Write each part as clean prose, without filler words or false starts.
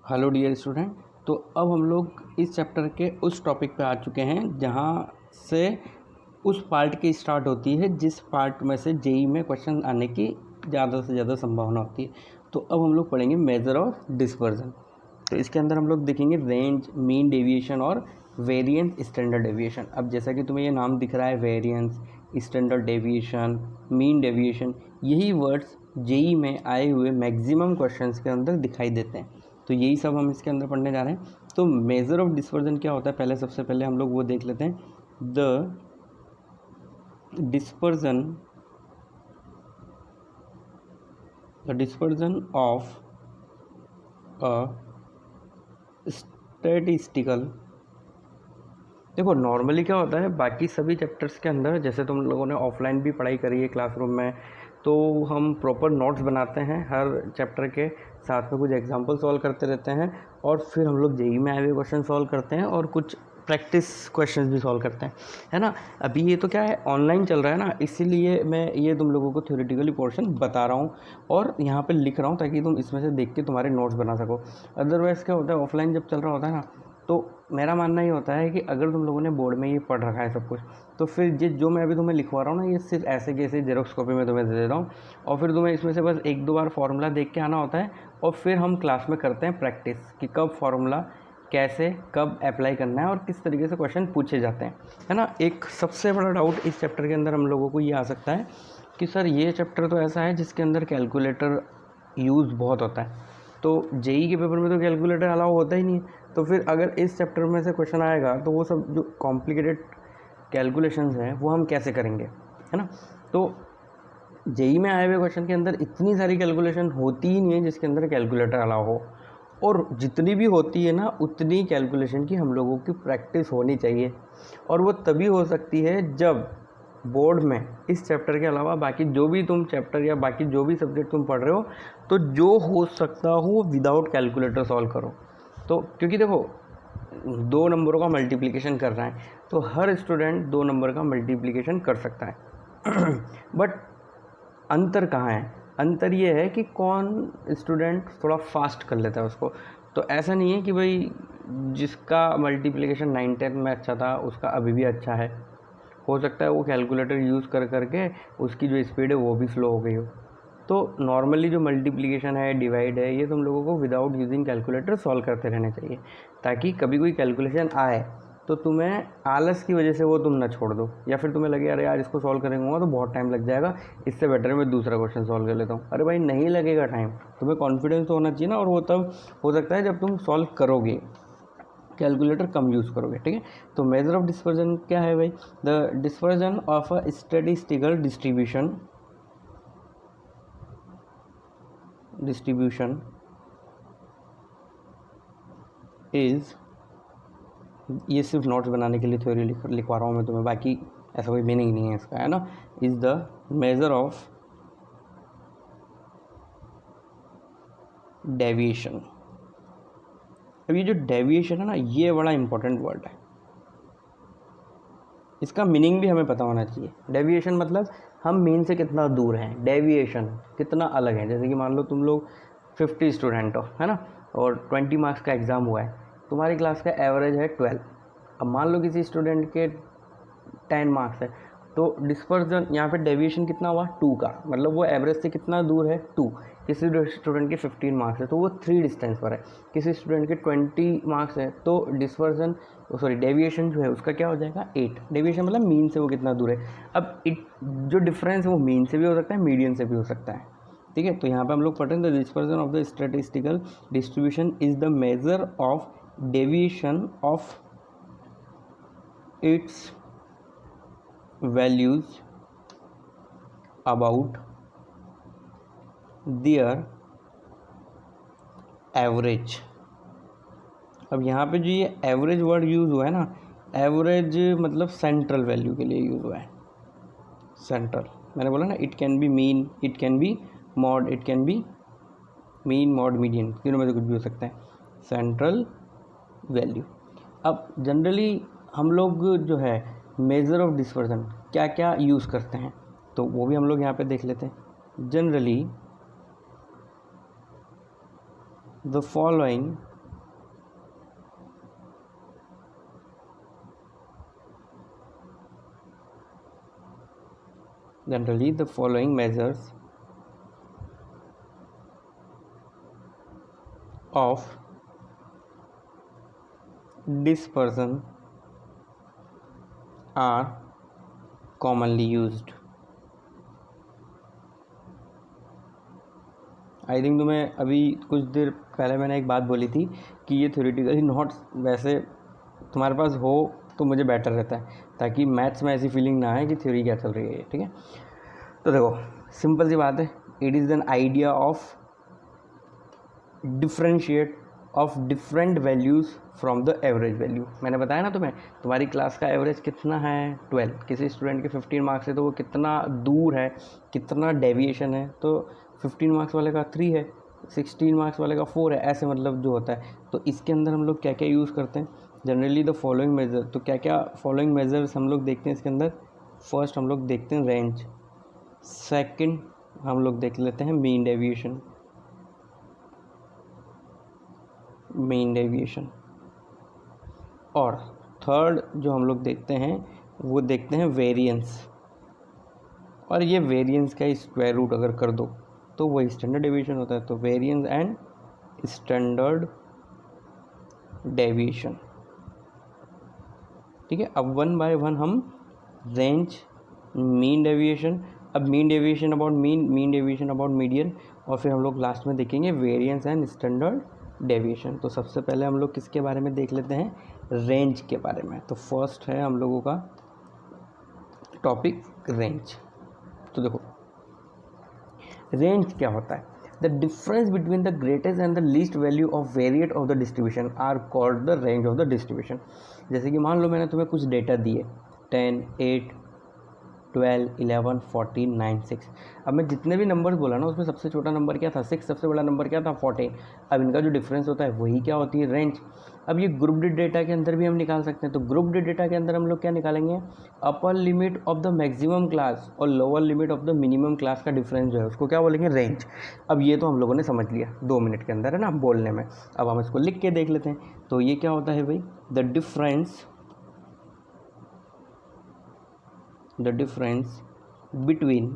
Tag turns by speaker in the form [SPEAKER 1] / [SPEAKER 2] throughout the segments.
[SPEAKER 1] Hello dear student. तो अब हम लोग इस चैप्टर के उस टॉपिक पे आ चुके हैं जहाँ से उस पार्ट की स्टार्ट होती है जिस पार्ट में से जेई में क्वेश्चन आने की ज़्यादा से ज़्यादा संभावना होती है। तो अब हम लोग पढ़ेंगे मेजर ऑफ डिस्पर्जन। तो इसके अंदर हम लोग देखेंगे रेंज, मीन डेविएशन और वेरिएंस, स्टैंडर्ड डेविएशन। अब जैसा कि तुम्हें ये नाम दिख रहा है, variance, standard deviation, mean deviation, यही वर्ड्स जेई में आए हुए मैक्सिमम क्वेश्चंस के अंदर दिखाई देते हैं। तो यही सब हम इसके अंदर पढ़ने जा रहे हैं। तो मेजर ऑफ डिस्पर्जन क्या होता है, पहले सबसे पहले हम लोग वो देख लेते हैं। The dispersion of a statistical. देखो नॉर्मली क्या होता है, बाकी सभी चैप्टर्स के अंदर जैसे तुम लोगों ने ऑफलाइन भी पढ़ाई करी है क्लासरूम में, तो हम प्रॉपर नोट्स बनाते हैं हर चैप्टर के साथ में, कुछ एग्जांपल सॉल्व करते रहते हैं और फिर हम लोग जेई में आए हुए क्वेश्चन सॉल्व करते हैं और कुछ प्रैक्टिस क्वेश्चंस भी सॉल्व करते हैं, है ना। अभी ये तो क्या है, ऑनलाइन चल रहा है ना, इसीलिए मैं ये तुम लोगों को थ्योरेटिकली पोर्शन बता रहा हूँ और यहाँ पे लिख रहा हूँ ताकि तुम इसमें से देख के तुम्हारे नोट्स बना सको। अदरवाइज़ क्या होता है, ऑफलाइन जब चल रहा होता है ना, तो मेरा मानना ये होता है कि अगर तुम लोगों ने बोर्ड में ये पढ़ रखा है सब कुछ, तो फिर जो मैं अभी तुम्हें लिखवा रहा हूँ ना, ये सिर्फ ऐसे के ऐसे जेरोक्स कॉपी में तुम्हें दे रहा हूँ और फिर तुम्हें इसमें से बस एक दो बार फार्मूला देख के आना होता है और फिर हम क्लास में करते हैं प्रैक्टिस कि कब फार्मूला कैसे कब अप्लाई करना है और किस तरीके से क्वेश्चन पूछे जाते हैं, है ना। एक सबसे बड़ा डाउट इस चैप्टर के अंदर हम लोगों को ये आ सकता है कि सर ये चैप्टर तो ऐसा है जिसके अंदर कैलकुलेटर यूज़ बहुत होता है, तो जेई के पेपर में तो कैलकुलेटर अलाउ होता ही नहीं है। तो फिर अगर इस चैप्टर में से क्वेश्चन आएगा तो वो सब जो कॉम्प्लिकेटेड कैलकुलेशंस हैं वो हम कैसे करेंगे, है ना। तो जेई में आए हुए क्वेश्चन के अंदर इतनी सारी कैलकुलेशन होती ही नहीं है जिसके अंदर कैलकुलेटर अलाउ हो, और जितनी भी होती है ना उतनी कैलकुलेशन की हम लोगों की प्रैक्टिस होनी चाहिए, और वो तभी हो सकती है जब बोर्ड में इस चैप्टर के अलावा बाकी जो भी तुम चैप्टर या बाकी जो भी सब्जेक्ट तुम पढ़ रहे हो, तो जो हो सकता हो विदाउट कैलकुलेटर सॉल्व करो। तो क्योंकि देखो 2 नंबरों का मल्टीप्लिकेशन कर रहा है तो हर स्टूडेंट 2 नंबर का मल्टीप्लिकेशन कर सकता है बट अंतर कहाँ है, अंतर ये है कि कौन स्टूडेंट थोड़ा फास्ट कर लेता है उसको। तो ऐसा नहीं है कि भाई जिसका मल्टीप्लिकेशन 9-10 में अच्छा था उसका अभी भी अच्छा है, हो सकता है वो कैलकुलेटर यूज़ कर करके उसकी जो स्पीड है वो भी स्लो हो गई हो। तो नॉर्मली जो मल्टीप्लिकेशन है, डिवाइड है, ये तुम लोगों को विदाउट यूजिंग कैलकुलेटर सॉल्व करते रहने चाहिए, ताकि कभी कोई कैलकुलेशन आए तो तुम्हें आलस की वजह से वो तुम ना छोड़ दो, या फिर तुम्हें लगे अरे यार इसको सॉल्व करेंगे तो बहुत टाइम लग जाएगा, इससे बेटर मैं दूसरा क्वेश्चन सॉल्व कर लेता हूँ। अरे भाई नहीं लगेगा टाइम, तुम्हें कॉन्फिडेंस तो होना चाहिए ना, और वो तब हो सकता है जब तुम सॉल्व करोगे, कैलकुलेटर कम यूज़ करोगे, ठीक है। तो मेजर ऑफ डिस्पर्जन क्या है भाई, the dispersion of a statistical distribution is, ये सिर्फ नोट्स बनाने के लिए थ्योरी लिखवा रहा हूँ मैं तुम्हें, बाकी ऐसा कोई मीनिंग नहीं है इसका, है ना। Is the measure of deviation. अब ये जो डेविएशन है ना, ये बड़ा इंपॉर्टेंट वर्ड है, इसका मीनिंग भी हमें पता होना चाहिए। डेविएशन मतलब हम मीन से कितना दूर हैं, डेविएशन कितना अलग है। जैसे कि मान लो तुम लोग 50 स्टूडेंट हो, है ना, और 20 मार्क्स का एग्ज़ाम हुआ है, तुम्हारी क्लास का एवरेज है 12। अब मान लो किसी स्टूडेंट के 10 मार्क्स है, तो डिस्पर्जन यहाँ पे डेविएशन कितना हुआ, 2 का, मतलब वो एवरेज से कितना दूर है, 2। किसी स्टूडेंट के 15 मार्क्स है तो वो 3 डिस्टेंस पर है, किसी स्टूडेंट के 20 मार्क्स है तो डिस्पर्जन डेविएशन जो है उसका क्या हो जाएगा, 8। डेविएशन मतलब मीन से वो कितना दूर है। अब जो डिफरेंस है वो मीन से भी हो सकता है, मीडियन से भी हो सकता है, ठीक है। तो यहाँ पे हम लोग पढ़ रहे हैं the dispersion of the statistical distribution is the measure of deviation of its values about their average। अब यहाँ पे जो ये एवरेज वर्ड यूज़ हुआ है ना, एवरेज मतलब सेंट्रल वैल्यू के लिए यूज़ हुआ है। सेंट्रल मैंने बोला ना, it can be mean, it can be mod, it can be mean mod median, तीनों में से कुछ भी हो सकता है, सेंट्रल वैल्यू। अब जनरली हम लोग जो है मेजर ऑफ डिस्पर्जन क्या क्या यूज़ करते हैं, तो वो भी हम लोग यहाँ पे देख लेते हैं। Generally the following generally the following measures of dispersion are commonly used. I think तुम्हें अभी कुछ देर पहले मैंने एक बात बोली थी कि ये थ्योरेटिकली नोट्स वैसे तुम्हारे पास हो तो मुझे बेटर रहता है, ताकि मैथ्स में ऐसी फीलिंग ना आए कि थ्योरी क्या चल रही है, ठीक है। तो देखो सिंपल सी बात है, it is an idea of differentiate of different values from the average value. मैंने बताया ना तुम्हें, तुम्हारी क्लास का एवरेज कितना है 12, किसी स्टूडेंट के 15 मार्क्स है तो वो कितना दूर है, कितना डेविएशन है, तो 15 मार्क्स वाले का 3 है, 16 मार्क्स वाले का 4 है, ऐसे मतलब जो होता है। तो इसके अंदर हम लोग क्या क्या यूज़ करते हैं, जनरली द फॉलोइंग मेजर। तो क्या क्या फॉलोइंग मेजर्स हम लोग देखते हैं इसके अंदर। फर्स्ट हम लोग देखते हैं रेंज, सेकंड हम लोग देख लेते हैं मीन डेविएशन, और थर्ड जो हम लोग देखते हैं वो देखते हैं वेरिएंस। और ये वेरिएंस का स्क्वायर रूट अगर कर दो तो वही स्टैंडर्ड डेविएशन होता है। तो वेरिएंस एंड स्टैंडर्ड डेविएशन, ठीक है। अब वन बाय वन हम रेंज, मीन डेविएशन, अब mean deviation about mean deviation about median, और फिर हम लोग लास्ट में देखेंगे वेरिएंस एंड स्टैंडर्ड डेविएशन। तो सबसे पहले हम लोग किसके बारे में देख लेते हैं, रेंज के बारे में। तो फर्स्ट है हम लोगों का टॉपिक रेंज। तो देखो रेंज क्या होता है, the difference between the greatest and the least value of variate of the distribution are called the range of the distribution. जैसे कि मान लो मैंने तुम्हें कुछ डेटा दिए 10, 8, 12, 11, 14, 9, 6। अब मैं जितने भी नंबर्स बोला ना उसमें सबसे छोटा नंबर क्या था 6, सबसे बड़ा नंबर क्या था 14। अब इनका जो डिफरेंस होता है वही क्या होती है, रेंज। अब ये ग्रुप्ड डेटा के अंदर भी हम निकाल सकते हैं। तो ग्रुप्ड डेटा के अंदर हम लोग क्या निकालेंगे, upper limit of the maximum class और lower limit of the minimum class का डिफरेंस जो है उसको क्या बोलेंगे, रेंज। अब ये तो हम लोगों ने समझ लिया 2 मिनट के अंदर, है ना, बोलने में। अब हम इसको लिख के देख लेते हैं। तो ये क्या होता है भाई, the difference between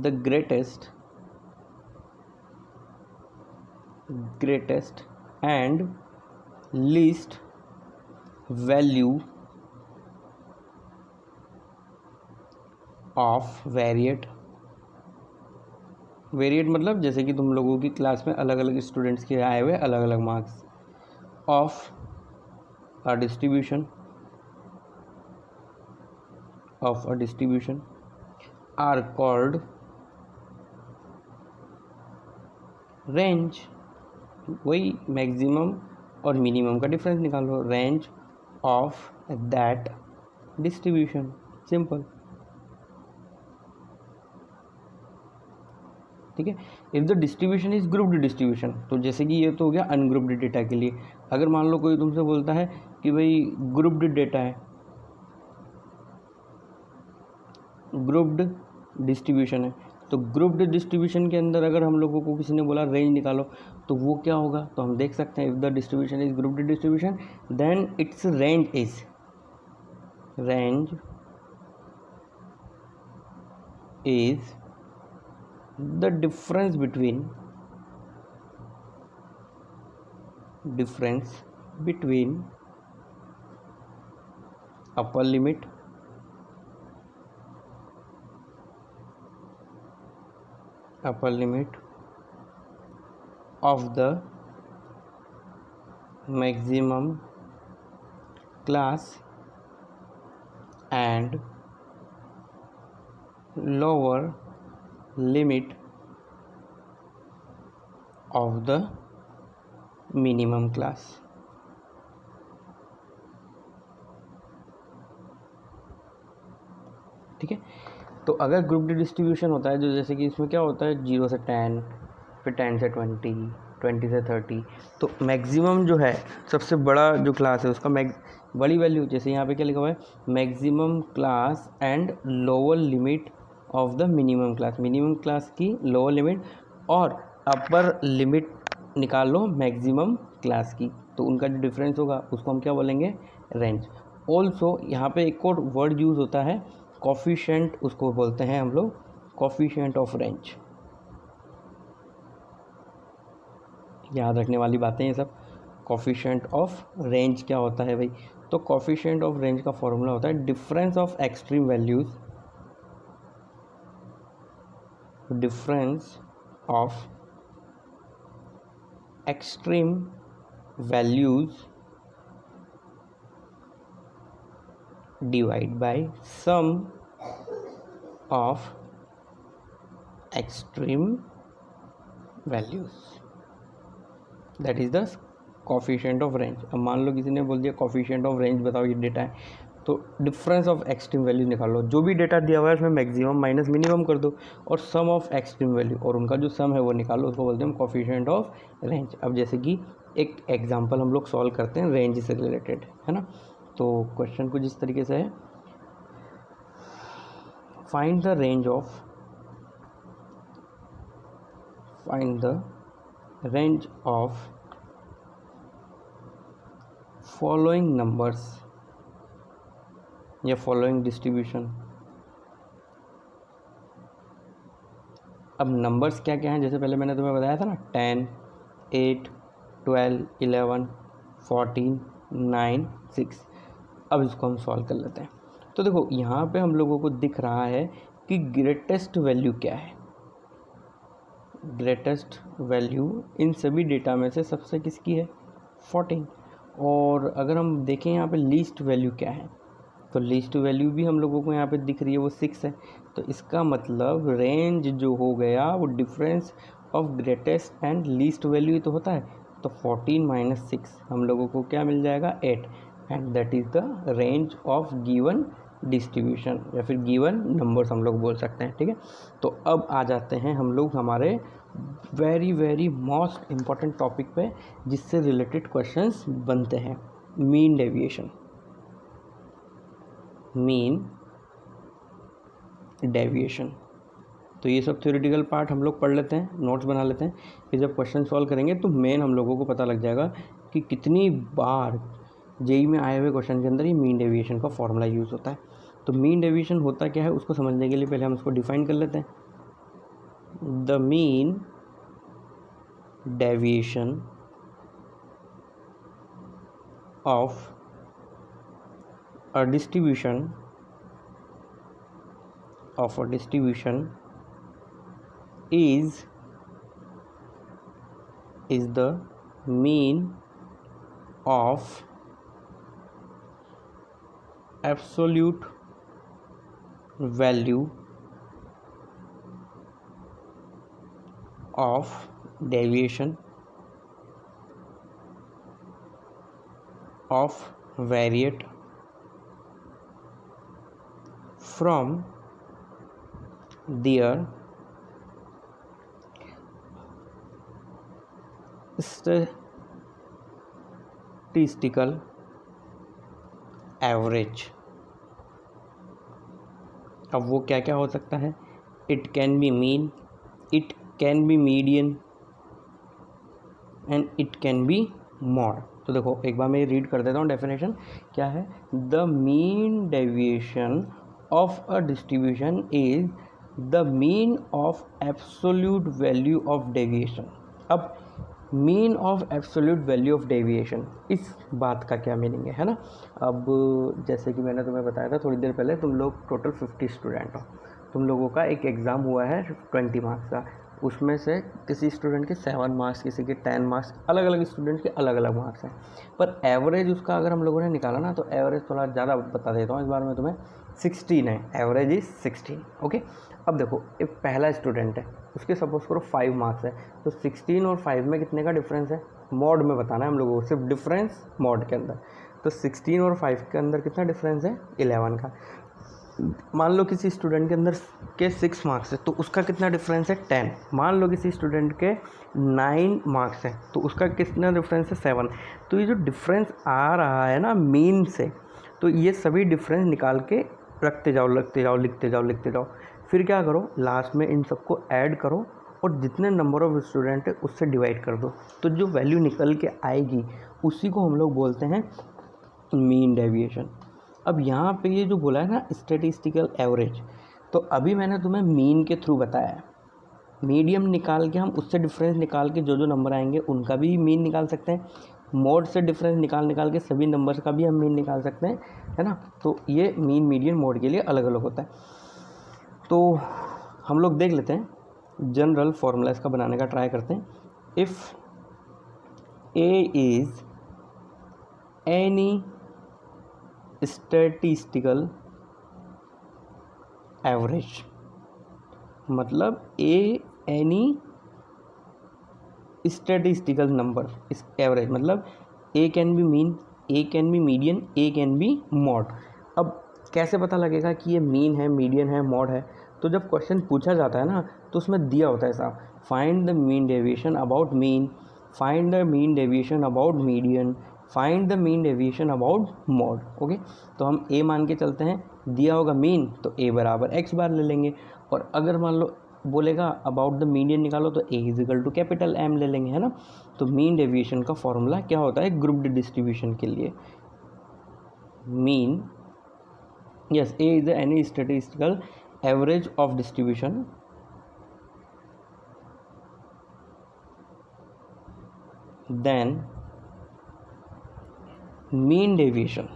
[SPEAKER 1] the greatest and least value of variate मतलब जैसे कि तुम लोगों की क्लास में अलग अलग स्टूडेंट्स के आए हुए अलग अलग marks, of a distribution are called range। वही मैक्सिमम और मिनिमम का डिफरेंस निकालो, range of that distribution, simple, ठीक है। If the distribution is grouped distribution, तो जैसे कि ये तो हो गया अनग्रुप्ड डेटा के लिए। अगर मान लो कोई तुमसे बोलता है कि भाई ग्रुप्ड डेटा है, ग्रुप्ड डिस्ट्रीब्यूशन है, तो ग्रुप्ड डिस्ट्रीब्यूशन के अंदर अगर हम लोगों को किसी ने बोला रेंज निकालो तो वो क्या होगा, तो हम देख सकते हैं if the distribution is grouped distribution then its range is the difference between upper limit of the maximum class and lower limit of the minimum class। ठीक है। तो अगर ग्रुप डिस्ट्रीब्यूशन होता है जो जैसे कि इसमें क्या होता है 0 से 10, फिर 10 से 20, 20 से 30, तो मैक्सिमम जो है सबसे बड़ा जो क्लास है उसका बड़ी वैल्यू, जैसे यहाँ पे क्या लिखा हुआ है, maximum class and lower limit of the minimum class, minimum class की लोअर लिमिट और अपर लिमिट निकाल लो मैक्सिमम क्लास की, तो उनका जो डिफरेंस होगा उसको हम क्या बोलेंगे, रेंज। ऑल्सो यहाँ पे एक और वर्ड यूज़ होता है कोफिशिएंट, उसको बोलते हैं हम लोग कोफिशिएंट ऑफ रेंज। याद रखने वाली बातें ये सब। कोफिशिएंट ऑफ रेंज क्या होता है भाई? तो कोफिशिएंट ऑफ रेंज का फॉर्मूला होता है difference of extreme values, difference of extreme values divide by sum of extreme values, that is the coefficient of range. अब मान लो किसी ने बोल दिया कोफिशिएंट ऑफ रेंज बताओ, ये डेटा है, तो डिफरेंस ऑफ एक्सट्रीम वैल्यू निकालो, जो भी डेटा दिया हुआ है उसमें मैक्सिमम माइनस मिनिमम कर दो, और सम ऑफ एक्सट्रीम वैल्यू, और उनका जो सम है वो निकालो, उसको बोलते हैं हम कोफिशिएंट ऑफ रेंज। अब जैसे कि एक एग्जांपल हम लोग सॉल्व करते हैं रेंज से रिलेटेड, है ना। तो क्वेश्चन कुछ इस तरीके से है, find the range of following numbers या फॉलोइंग डिस्ट्रीब्यूशन। अब नंबर्स क्या क्या हैं, जैसे पहले मैंने तुम्हें बताया था ना, 10, 8, 12, 11, 14, 9, 6। अब इसको हम सॉल्व कर लेते हैं। तो देखो यहाँ पे हम लोगों को दिख रहा है कि ग्रेटेस्ट वैल्यू क्या है। ग्रेटेस्ट वैल्यू इन सभी डेटा में से सबसे किसकी है? 14। और अगर हम देखें यहाँ पे लीस्ट वैल्यू क्या है, तो लीस्ट वैल्यू भी हम लोगों को यहाँ पे दिख रही है, वो 6 है। तो इसका मतलब रेंज जो हो गया वो difference of greatest and least value ही तो होता है। तो 14 - 6 हम लोगों को क्या मिल जाएगा? 8, and that is the range of given distribution, या फिर गिवन नंबर्स हम लोग बोल सकते हैं, ठीक है। तो अब आ जाते हैं हम लोग हमारे वेरी मोस्ट इम्पॉर्टेंट टॉपिक पे, जिससे रिलेटेड क्वेश्चंस बनते हैं, मीन डेविएशन। मीन डेविएशन, तो ये सब थ्योरेटिकल पार्ट हम लोग पढ़ लेते हैं, नोट्स बना लेते हैं, फिर जब क्वेश्चन सॉल्व करेंगे तो मेन हम लोगों को पता लग जाएगा कि कितनी बार जेई में आए हुए क्वेश्चन के अंदर ये मीन डेविएशन का फॉर्मूला यूज़ होता है। तो मीन डेविएशन होता क्या है उसको समझने के लिए पहले हम उसको डिफाइन कर लेते हैं। The mean deviation of a distribution is the mean of absolute value of deviation of variate from their statistical average। अब वो क्या क्या हो सकता है? It can be mean, it can be median, and it can be mod. तो देखो एक बार मैं रीड कर देता हूँ डेफिनेशन क्या है। The mean deviation of a distribution is the mean of absolute value of deviation. अब mean of absolute value of deviation, इस बात का क्या मीनिंग है ना। अब जैसे कि मैंने तुम्हें बताया था थोड़ी देर पहले, तुम लोग टोटल 50 स्टूडेंट हो, तुम लोगों का एक एग्ज़ाम हुआ है 20 मार्क्स का, उसमें से किसी स्टूडेंट के 7 मार्क्स, किसी के 10 मार्क्स, अलग अलग स्टूडेंट के अलग अलग मार्क्स हैं। पर एवरेज उसका अगर हम लोगों ने निकाला ना, तो एवरेज थोड़ा ज़्यादा बता देता हूँ इस बार मैं तुम्हें, 16 है, एवरेज इज 16। ओके, अब देखो एक पहला स्टूडेंट है, उसके सपोज करो 5 मार्क्स है, तो 16 और 5 में कितने का डिफरेंस है? मॉड में बताना है हम लोगों को, सिर्फ डिफरेंस मॉड के अंदर। तो 16 और 5 के अंदर कितना डिफरेंस है? 11 का। मान लो किसी स्टूडेंट के अंदर के 6 मार्क्स है, तो उसका कितना डिफरेंस है? 10। मान लो किसी स्टूडेंट के 9 मार्क्स है, तो उसका कितना डिफरेंस है? 7। तो ये जो डिफरेंस आ रहा है ना मीन से, तो ये सभी डिफरेंस निकाल के रखते जाओ, लिखते जाओ। फिर क्या करो, लास्ट में इन सबको ऐड करो और जितने नंबर ऑफ स्टूडेंट है उससे डिवाइड कर दो। तो जो वैल्यू निकल के आएगी उसी को हम लोग बोलते हैं मीन डेविएशन। अब यहाँ पे ये जो बोला है ना स्टैटिस्टिकल एवरेज, तो अभी मैंने तुम्हें मीन के थ्रू बताया है। मीडियम निकाल के हम उससे डिफरेंस निकाल के जो जो नंबर आएंगे उनका भी मीन निकाल सकते हैं। मोड से डिफरेंस निकाल के सभी नंबर्स का भी हम मीन निकाल सकते हैं, है ना। तो ये मीन, मीडियन, मोड के लिए अलग अलग होता है। तो हम लोग देख लेते हैं, जनरल फॉर्मूला इसका बनाने का ट्राई करते हैं। If A is any statistical average, मतलब ए एनी स्टैटिस्टिकल नंबर, इस एवरेज मतलब A can be mean, A can be median, A can be mode. अब कैसे पता लगेगा कि ये मीन है, मीडियन है, मॉड है? तो जब क्वेश्चन पूछा जाता है ना, तो उसमें दिया होता है साहब, find the mean deviation about mean, find the mean deviation about median, find the mean deviation about mod. Okay, तो हम ए मान के चलते हैं, दिया होगा मीन तो ए बराबर एक्स बार ले लेंगे, और अगर मान लो बोलेगा अबाउट द मीडियन निकालो तो A is equal to capital M ले लेंगे, है ना। तो मीन डेविएशन का फॉर्मूला क्या होता है ग्रुप्ड डिस्ट्रीब्यूशन के लिए? Mean, yes, A is any statistical average of distribution then mean deviation,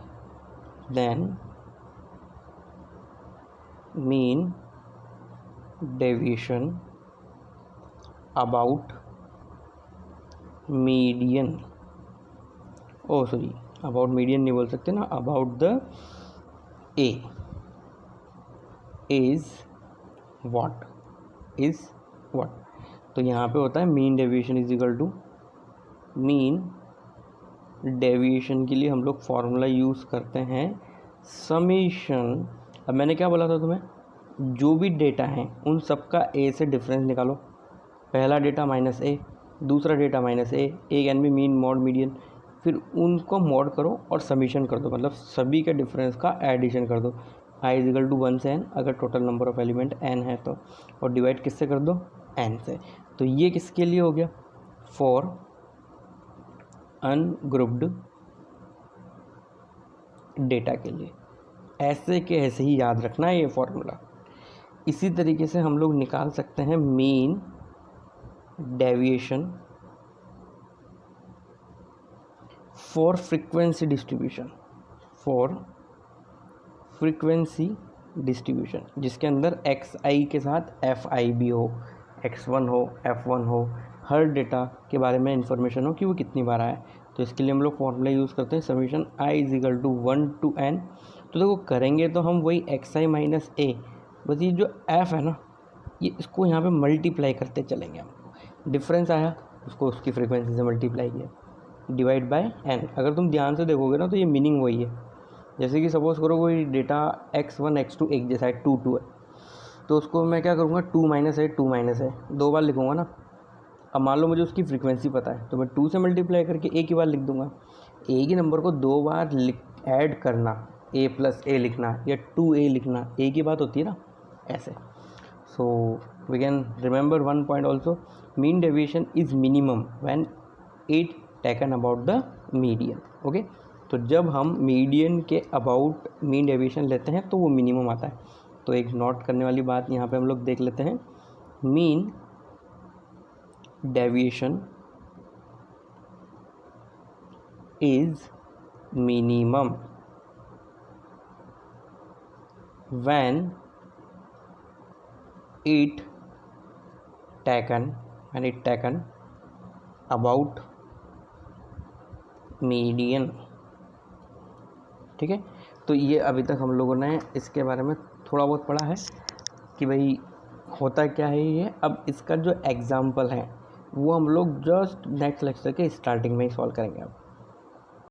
[SPEAKER 1] then mean deviation about median, oh sorry about median नहीं बोल सकते ना, about the A is what, is what. तो यहाँ पे होता है mean deviation is equal to, mean deviation के लिए हम लोग फॉर्मूला यूज़ करते हैं समीशन। अब मैंने क्या बोला था तुम्हें, जो भी डेटा हैं उन सब का ए से डिफरेंस निकालो। पहला डेटा माइनस ए, दूसरा data minus A can be mean, mod, median, फिर उनको मॉड करो और समीशन कर दो, मतलब सभी के डिफरेंस का एडिशन कर दो। आई इज इक्वल टू 1 से n, अगर total number of element n है तो, और डिवाइड किससे कर दो, n से। तो ये किसके लिए हो गया, फॉर अनग्रुप्ड डेटा के लिए। ऐसे के ऐसे ही याद रखना है ये फॉर्मूला। इसी तरीके से हम लोग निकाल सकते हैं mean deviation for frequency distribution, for frequency distribution, जिसके अंदर एक्स आई के साथ एफ आई भी हो, x1 हो, f1 हो, हर डेटा के बारे में इंफॉर्मेशन हो कि वो कितनी बार आया। तो इसके लिए हम लोग फॉर्मूला यूज़ करते हैं summation i is equal to 1 to n। तो देखो करेंगे तो हम वही xi माइनस ए, बस ये जो f है ना, ये इसको यहाँ पे मल्टीप्लाई करते चलेंगे हम। डिफरेंस आया उसको उसकी फ्रीक्वेंसी से मल्टीप्लाई किया, डिवाइड बाय n। अगर तुम ध्यान से देखोगे ना तो ये मीनिंग वही है। जैसे कि सपोज़ करो कोई डेटा x1 x2 एक जैसा है, 2 2 है, तो उसको मैं क्या करूँगा 2 माइनस है 2 माइनस है 2 बार लिखूँगा ना। अब मान लो मुझे उसकी फ्रीक्वेंसी पता है तो मैं 2 से मल्टीप्लाई करके एक ही बार लिख दूँगा। एक ही नंबर को 2 बार ऐड करना, a प्लस ए लिखना या 2a लिखना एक ही बात होती है ना, ऐसे। So we can remember one point also, mean deviation is minimum when it taken about the median. Okay, तो जब हम मीडियन के अबाउट मीन डेविएशन लेते हैं तो वो मिनिमम आता है। तो एक नोट करने वाली बात यहाँ पे हम लोग देख लेते हैं, mean deviation is minimum when it taken about median। ठीक है, तो ये अभी तक हम लोगों ने इसके बारे में थोड़ा बहुत पढ़ा है कि भाई होता क्या है ये। अब इसका जो एग्जाम्पल है वो हम लोग जस्ट नेक्स्ट लेक्चर के स्टार्टिंग में ही सॉल्व करेंगे। अब